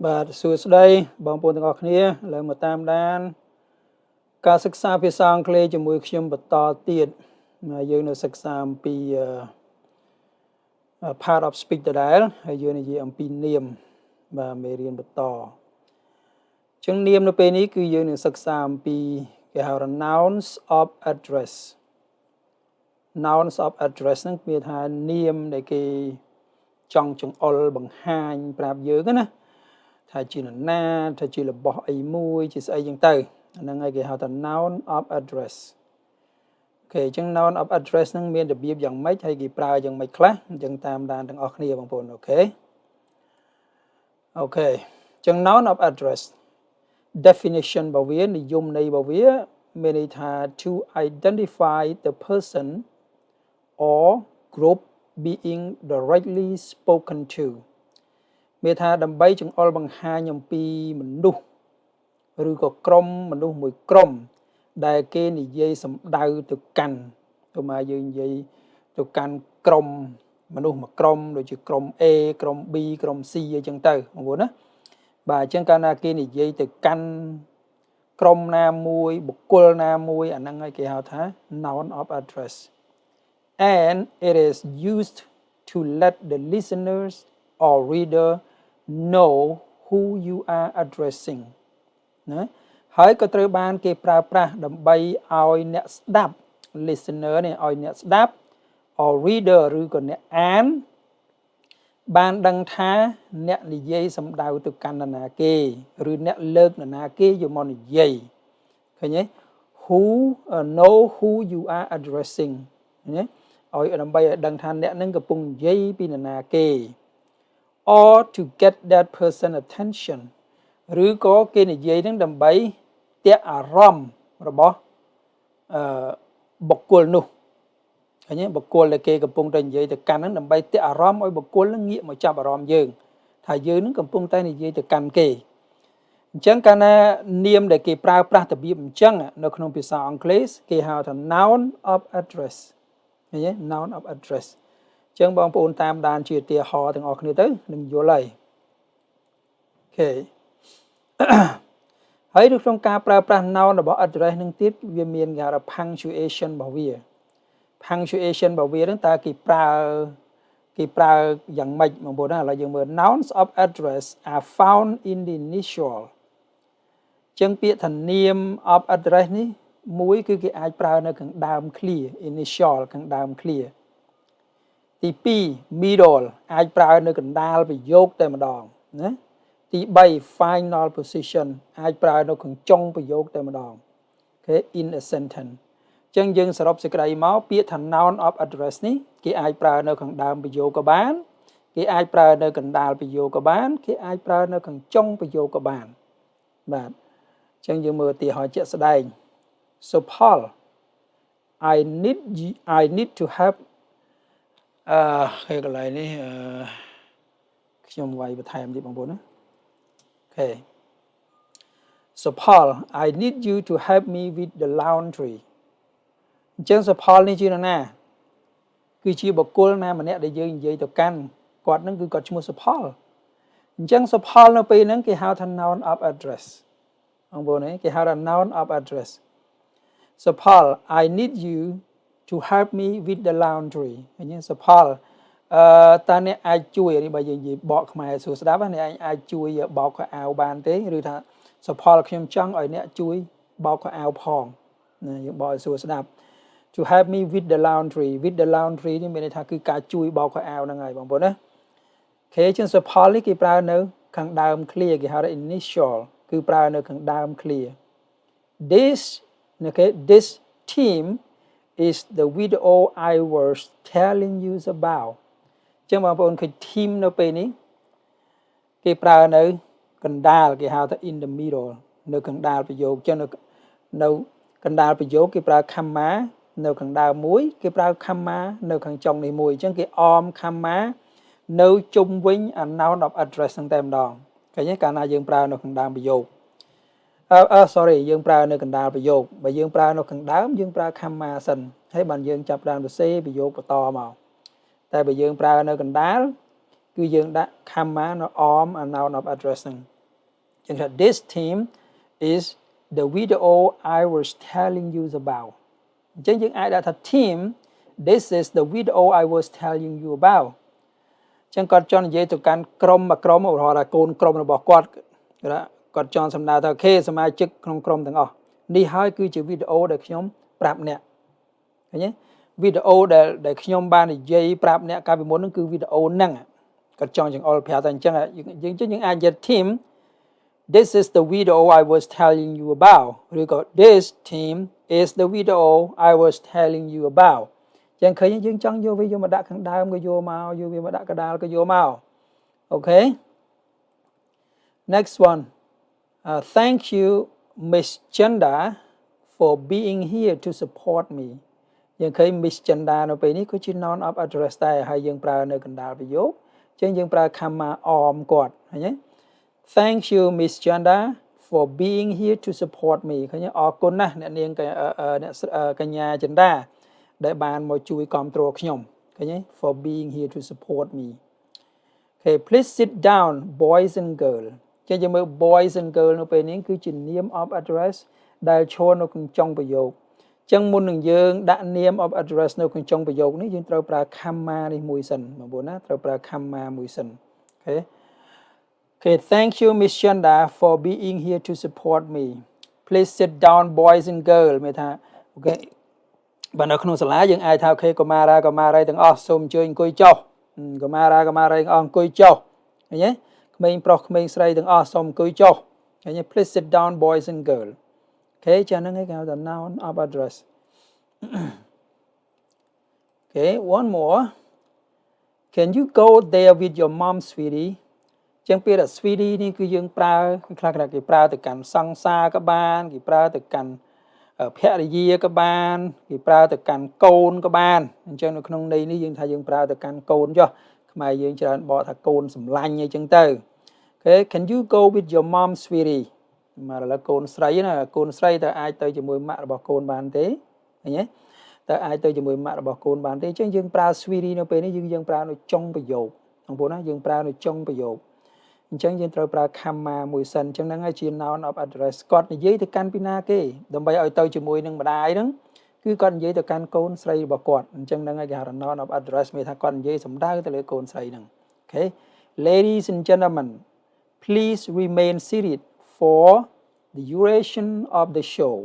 បាទសួស្តីបងប្អូនទាំងអស់គ្នាឡើងមកតាមដានការសិក្សាភាសាអង់គ្លេសជាមួយខ្ញុំបន្តទៀតយើងនៅសិក្សាអំពី part of speech ដដែលហើយយើងនិយាយអំពីនាមបាទមេរៀនបន្តអញ្ចឹងនាមនៅពេលនេះគឺយើងនឹងសិក្សាអំពីគេហៅថា nouns of address nouns of address ហ្នឹងគឺថានាមដែលគេចង់ចង្អុលបង្ហាញប្រាប់យើងណាថាជានរណាថាជារបស់អីមួយជាស្អីចឹងទៅហ្នឹងហើយគេហៅថា noun of address អូខេអញ្ចឹង noun of address ហ្នឹងមានរបៀបយ៉ាងម៉េចហើយគេប្រើយ៉ាងម៉េចខ្លះអញ្ចឹងតាមដានទាំងអស់គ្នាបងប្អូនអូខេអញ្ចឹង noun of address definition របស់វានិយមន័យរបស់វាមានន័យថា to identify the person or group being directly spoken toមានថាដើម្បីចង្អុលបង្ហាញអំពីមនុស្សឬក៏ក្រុមមនុស្សមួយក្រុមដែលគេនិយាយសម្ដៅទៅកាន់ទៅមកយើងនិយាយទៅកាន់ក្រុមមនុស្សមួយក្រុមដូចជាក្រុម A ក្រុម B ក្រុម C អីចឹងទៅបងប្អូនណាបាទអញ្ចឹងកាលណាគេនិយាយទៅកាន់ក្រុមណាមួយបុគ្គលណាមួយអាហ្នឹងហើយគេហៅថា noun of address and it is used to let the listeners or reader know who you are addressing ណាហើយក៏ត្រូវបានគេប្រើប្រាស់ដើម្បីឲ្យអ្នកស្ដាប់ listener នេះឲ្យអ្នកស្ដាប់ or reader ឬក៏អ្នកអានបានដឹងថាអ្នកនិយាយសម្ដៅទៅកាន់នរណាគេឬអ្នកលើកនរណាគេយកមកនិយាយឃើញទេ who know who you are addressing ណាឲ្យដើម្បីឲ្យដឹងថាអ្នកនឹងកំពុងនិយាយពីនរណាគេ or to get that person attention ឬក៏គេនិយាយនឹងដើម្បីទាក់អារម្មណ៍របស់បុគ្គលនោះឃើញទេបុគ្គលដែលគេកំពុងតែនិយាយទៅកាន់ហ្នឹងដើម្បីទាក់អារម្មណ៍ឲ្យបុគ្គលនឹងងាកមកចាប់អារម្មណ៍យើងថាយើងនឹងកំពុងតែនិយាយទៅកាន់គេអញ្ចឹងកាលណានាមដែលគេប្រើប្រាស់របៀបអញ្ចឹងនៅក្នុងភាសាអង់គ្លេសគេហៅថា noun of address ឃើញទេ noun of address អញ្ចឹងបងប្អូនតាមដានជាឧទាហរណ៍ទាំងអស់គ្នាទៅនឹងយល់ហើយអូខេហើយនៅក្នុងការប្រើប្រាស់ noun របស់ address នឹងទៀតវាមានគេហៅថា punctuation របស់វា punctuation របស់វាហ្នឹងតើគេប្រើយ៉ាងម៉េចបងប្អូនណាឥឡូវយើងមើល nouns of address are found in the initial ចឹងពាក្យថានាម of address នេះមួយគឺគេអាចប្រើនៅខាងដើម clear initial ខាងដើម clear ទី2 middle អាចប្រើនៅកណ្ដាលប្រយោគតែម្ដងណាទី3 final position អាចប្រើនៅខាងចុងប្រយោគតែម្ដងអូខេ in a sentence ចឹងយើងសរុបសេចក្តីមកពាក្យថា noun of address នេះគេអាចប្រើនៅខាងដើមប្រយោគក៏បានគេអាចប្រើនៅកណ្ដាលប្រយោគក៏បានគេអាចប្រើនៅខាងចុងប្រយោគក៏បានបាទចឹងយើងមើលឧទាហរណ៍ជាក់ស្ដែង So Paul I need to have កន្លែងនេះខ្ញុំវាយបន្ថែមទៀតបងប្អូនណាអូខេ So Paul I need you to help me with the laundry អញ្ចឹង So Paul នេះជានរណាគឺជាបុគ្គលណាម្នាក់ដែលយើងនិយាយទៅកាន់គាត់នឹងគឺគាត់ឈ្មោះ So Paul អញ្ចឹង So Paul នៅពេលហ្នឹងគេហៅថា noun of address បងប្អូនគេហៅថា noun of address So Paul I need you to help me with the laundry ឃើញទេ So Paul តើអ្នកអាចជួយនេះបើយើងនិយាយបកខ្មែរសួរស្ដាប់អ្នកអាចជួយបោកខោអាវបានទេឬថា So Paul ខ្ញុំចង់ឲ្យអ្នកជួយបោកខោអាវផងណាយើងបកឲ្យសួរស្ដាប់ to help me with the laundry នេះមានន័យថាគឺការជួយបោកខោអាវហ្នឹងហើយបងប្អូនណាអូខេចឹង So Paul នេះគេប្រើនៅខាងដើម clear គេហៅថា initial គឺប្រើនៅខាងដើម clear this team is the video I was telling you about ចឹងបងប្អូនឃើញ team នៅពេលនេះគេប្រើនៅកណ្ដាលគេហៅថា in the middle នៅកណ្ដាលប្រយោគចឹងនៅកណ្ដាលប្រយោគគេប្រើ comma នៅខាងដើមមួយគេប្រើ comma នៅខាងចុងនេះមួយចឹងគេអម comma នៅជុំវិញ noun of address ហ្នឹងតែម្ដងឃើញទេកាលណាយើងប្រើនៅខាងដើមប្រយោគsorry យើងប្រើនៅកណ្ដាលប្រយោគបើយើងប្រើនៅខាងដើមយើងប្រើ comma សិនហើយបានយើងចាប់ផ្ដើមសរសេរប្រយោគបន្តមកតែបើយើងប្រើនៅកណ្ដាលគ គឺយើងដាក់ comma នៅ on a noun of address ហ្នឹងចឹងថា this team is the video I was telling you about អញ្ចឹងយើងអាចដាក់ថា team this is the video I was telling you about ចឹងគាត់ចង់និយាយទៅកាន់ក្រុមមួយក្រុមឧទាហរណ៍ថាកូនក្រុមរបស់គាត់គាត់ចង់សំដៅថាអូខេសមាជិកក្នុងក្រុមទាំងអស់នេះហើយគឺជាវីដេអូដែលខ្ញុំប្រាប់អ្នកឃើញទេវីដេអូដែលខ្ញុំបាននិយាយប្រាប់អ្នកកាលពីមុនហ្នឹងគឺវីដេអូហ្នឹងគាត់ចង់ចង្អុលប្រាប់ថាអញ្ចឹងយើងអាចនិយាយ team this is the video I was telling you about ឬក៏ this team is the video I was telling you about ចឹងឃើញយើងចង់យកវាយកមកដាក់ខាងដើមក៏យកមកយកវាមកដាក់កណ្ដាលក៏យកមកអូខេ next one thank you Miss Chantha for being here to support me យើងឃើញ Miss Chantha នៅពេលនេះគឺជា noun of address ដែរហើយយើងប្រើនៅកណ្ដាលប្រយោគចឹងយើងប្រើ comma អមគាត់ឃើញទេ thank you Miss Chantha for being here to support me ឃើញទេអរគុណណាស់អ្នកនាងអ្នកកញ្ញាចិន្តាដែលបានមកជួយគាំទ្រខ្ញុំឃើញទេ for being here to support me okay please sit down boys and girls ចឹងយើងមើល boys and girls នៅពេលនេះគឺជា name of address ដែលឈរនៅក្នុងចុងប្រយោគចឹងមុននឹងយើងដាក់ name of address នៅក្នុងចុងប្រយោគនេះយើងត្រូវប្រើ comma នេះមួយសិនបងប្អូនណាត្រូវប្រើ comma មួយសិនអូខេOkay, thank you Miss Chantha for being here to support me. Please sit down boys and girls មានថាអូខេបើនៅក្នុងសាលាយើងអាចថាអូខេកុមារាទាំងអស់សូមអញ្ជើញអង្គុយចុះកុមារាទាំងអស់អង្គុយចុះឃើញទេក្មេងប្រុសក្មេងស្រីទាំងអស់សូមអង្គុយចុះឃើញទេ Please sit down boys and girls. Okay ចាហ្នឹងឯងគេហៅថា noun of address. Okay, one more. Can you go there with your mom sweetie?ចឹងពេលដែល sweetie នេះគឺយើងប្រើខ្លះគេប្រើទៅកាន់សង្សារក៏បានគេប្រើទៅកាន់ភរិយាក៏បានគេប្រើទៅកាន់កូនក៏បានអញ្ចឹងនៅក្នុងន័យនេះយើងថាយើងប្រើទៅកាន់កូនចុះខ្មែរយើងច្រើនបកថាកូនសម្លាញ់អីចឹងទៅ Okay can you go with your mom sweetie មកឥឡូវកូនស្រីណាកូនស្រីតើអាចទៅជាមួយម៉ាក់របស់កូនបានទេឃើញទេតើអាចទៅជាមួយម៉ាក់របស់កូនបានទេអញ្ចឹងយើងប្រើ sweetie នៅពេលនេះយើងប្រើនៅចុងប្រយោគបងប្អូនណាយើងប្រើនៅចុងប្រយោគអញ្ចឹងយើងត្រូវប្រើ comma មួយសិនអញ្ចឹងហ្នឹងហើយជា noun of address គាត់និយាយទៅកាន់ពីណាគេដើម្បីឲ្យទៅជាមួយនឹងម្ដាយហ្នឹងគឺគាត់និយាយទៅកាន់កូនស្រីរបស់គាត់អញ្ចឹងហ្នឹងហើយគេហៅថា noun of address មានថាគាត់និយាយសំដៅទៅលើកូនស្រីហ្នឹង Okay ladies and gentlemen please remain seated for the duration of the show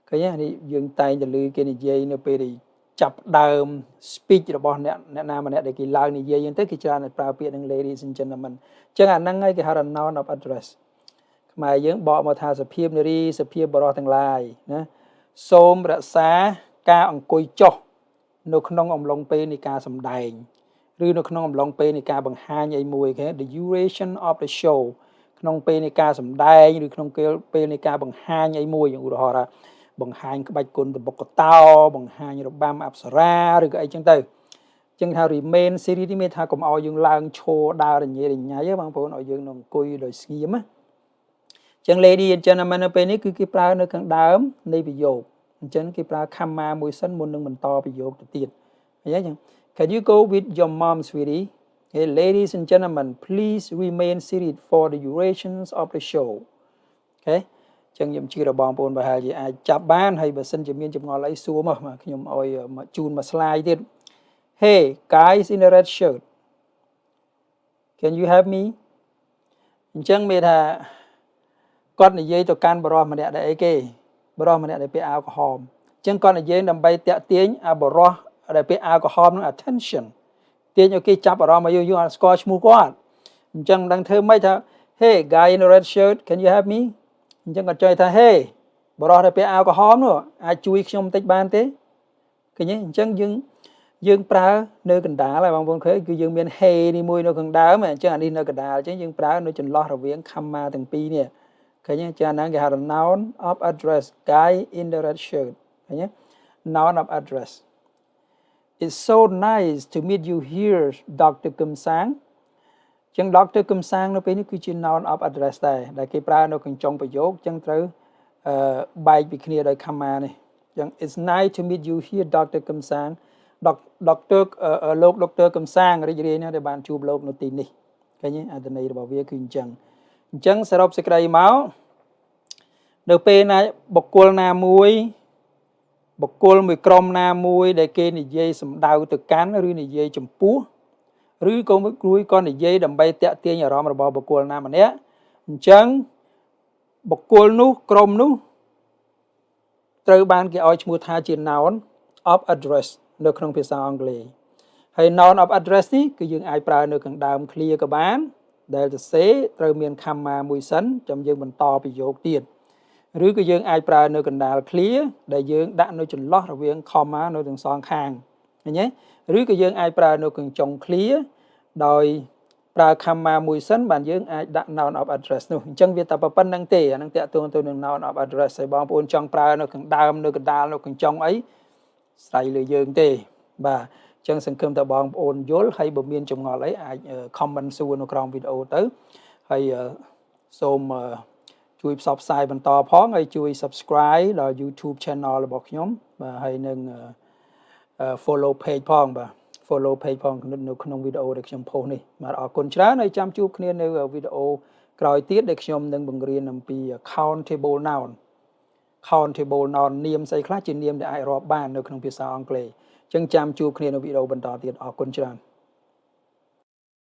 ឃើញទេនេះយើងតែងតែឮគេនិយាយនៅពេលដែលចាប់ដើម speech របស់អ្នកណាម្នាក់ដែលគេឡើងនិយាយហ្នឹងទៅគេច្រើនតែប្រើពាក្យនឹង ladies and gentlemen ចឹងអាហ្នឹងហើយគេហៅថា noun of address ខ្មែរយើងបកមកថាសភាពនារីសភាពបរិសុទ្ធទាំងឡាយណាសូមរក្សាការអង្គុយចុះនៅក្នុងអំឡុងពេលនៃការសម្ដែងឬនៅក្នុងអំឡុងពេលនៃការបង្ហាញអីមួយគេ the duration of the show ក្នុងពេលនៃការសម្ដែងឬក្នុងពេលនៃការបង្ហាញអីមួយឧទាហរណ៍ថាបង្ហាញក្បាច់គុណតបុកកតោបង្ហាញរបាំអប្សរាឬក៏អីចឹងទៅចឹងថា remain series នេះមានថាកុំឲ្យយើងឡើងឈរដើររញ៉េរញ៉ៃទេបងប្អូនឲ្យយើងនឹងអង្គុយដោយស្ងៀមណាចឹង lady and gentlemen នៅពេលនេះគឺគេប្រើនៅខាងដើមនៃប្រយោគអញ្ចឹងគេប្រើ comma មួយសិនមុននឹងបន្តប្រយោគទៅទៀតឃើញទេចឹង Can you go with your mom sweetie Hey ladies and gentlemen please remain seated for the durations of the show Okayចឹងខ្ញុំជឿថាបងប្អូនប្រហែលជាអាចចាប់បានហើយបើសិនជាមានចម្ងល់អីសួរមកខ្ញុំឲ្យជូនមួយ slide ទៀត Hey guys in the red shirt Can you help me អញ្ចឹងមានថាគាត់និយាយទៅកាន់បរិសម្នាក់ដែលអីគេបរិសម្នាក់ដែលពាក់អាវក្រហមអញ្ចឹងគាត់និយាយដើម្បីតាក់ទាញអាបរិសដែលពាក់អាវក្រហមនឹង attention ទាញឲ្យគេចាប់អារម្មណ៍មកយើងអត់ស្គាល់ឈ្មោះគាត់អញ្ចឹងមិនដឹងធ្វើម៉េចថា Hey guy in the red shirt can you help me អញ្ចឹងគាត់ចុយថា Hey បរិសដែលពាក់អាវក្រហមនោះអាចជួយខ្ញុំបន្តិចបានទេឃើញទេអញ្ចឹងយើងប្រើនៅកណ្ដាលហើយបងប្អូនឃើញគឺយើងមាន hey នេះមួយនៅខាងដើមអញ្ចឹងអានេះនៅកណ្ដាលអញ្ចឹងយើងប្រើនៅចន្លោះរវាង comma ទាំងពីរនេះឃើញទេចាហ្នឹងគេហៅថា noun of address guy in the red shirt ឃើញទេ noun of address It's so nice to meet you here Dr. Khem Channel អញ្ចឹង Dr. Khem Channel នៅពេលនេះគឺជា noun of address ដែរដែលគេប្រើនៅក្នុងចុងប្រយោគអញ្ចឹងត្រូវបែកពីគ្នាដោយ comma នេះអញ្ចឹង It's nice to meet you here Dr. Khem Channel Doctor លោក Doctor កំសាងរីករាយណាស់ដែលបានជួបលោកនៅទីនេះឃើញទេអត្ថន័យរបស់វាគឺអញ្ចឹងសរុបសេចក្តីមកនៅពេលណាបុគ្គលណាមួយក្រុមណាមួយដែលគេនិយាយសម្ដៅទៅកាន់ឬនិយាយចំពោះឬក៏និយាយដើម្បីតាក់ទាញអារម្មណ៍របស់បុគ្គលណាម្នាក់អញ្ចឹងបុគ្គលនោះក្រុមនោះត្រូវបានគេឲ្យឈ្មោះថាជា noun of address នៅក្នុងភាសាអង់គ្លេសហើយ noun of address នេះគឺយើងអាចប្រើនៅខាងដើម clear ក៏បានដែលទៅសេត្រូវមាន comma មួយសិនចាំយើងបន្តប្រយោគទៀតឬក៏យើងអាចប្រើនៅកណ្ដាល clear ដែលយើងដាក់នៅចន្លោះរវាង comma នៅទាំងសងខាងឃើញទេឬក៏យើងអាចប្រើនៅកញ្ចុង clear ដោយប្រើ comma មួយសិនបានយើងអាចដាក់ noun of address នោះអញ្ចឹងវាតែប៉ុណ្្នឹងទេអានឹងតាក់ទងទៅនឹង noun of address ហើយបងប្អូនចង់ប្រើនៅខាងដើមនៅកណ្ដាលនៅកញ្ចុងអីស្ដីលើយើងទេបាទអញ្ចឹងសង្ឃឹមថាបងប្អូនយល់ហើយបើមានចម្ងល់អីអាច comment សួរនៅក្រោមវីដេអូទៅហើយសូមជួយផ្សព្វផ្សាយបន្តផងហើយជួយ subscribe ដល់ YouTube channel របស់ខ្ញុំបាទហើយនឹង follow page ផងបាទ follow page ផងនៅក្នុងវីដេអូដែលខ្ញុំ post នេះបាទអរគុណច្រើនហើយចាំជួបគ្នានៅវីដេអូក្រោយទៀតដែលខ្ញុំនឹងបង្រៀនអំពី countable noun នាមស្អីខ្លះជានាមដែលអាចរាប់បាននៅក្នុងភាសាអង់គ្លេសអញ្ចឹងចាំជួបគ្នានៅវីដេអូបន្តទៀតអរគុណច្រើន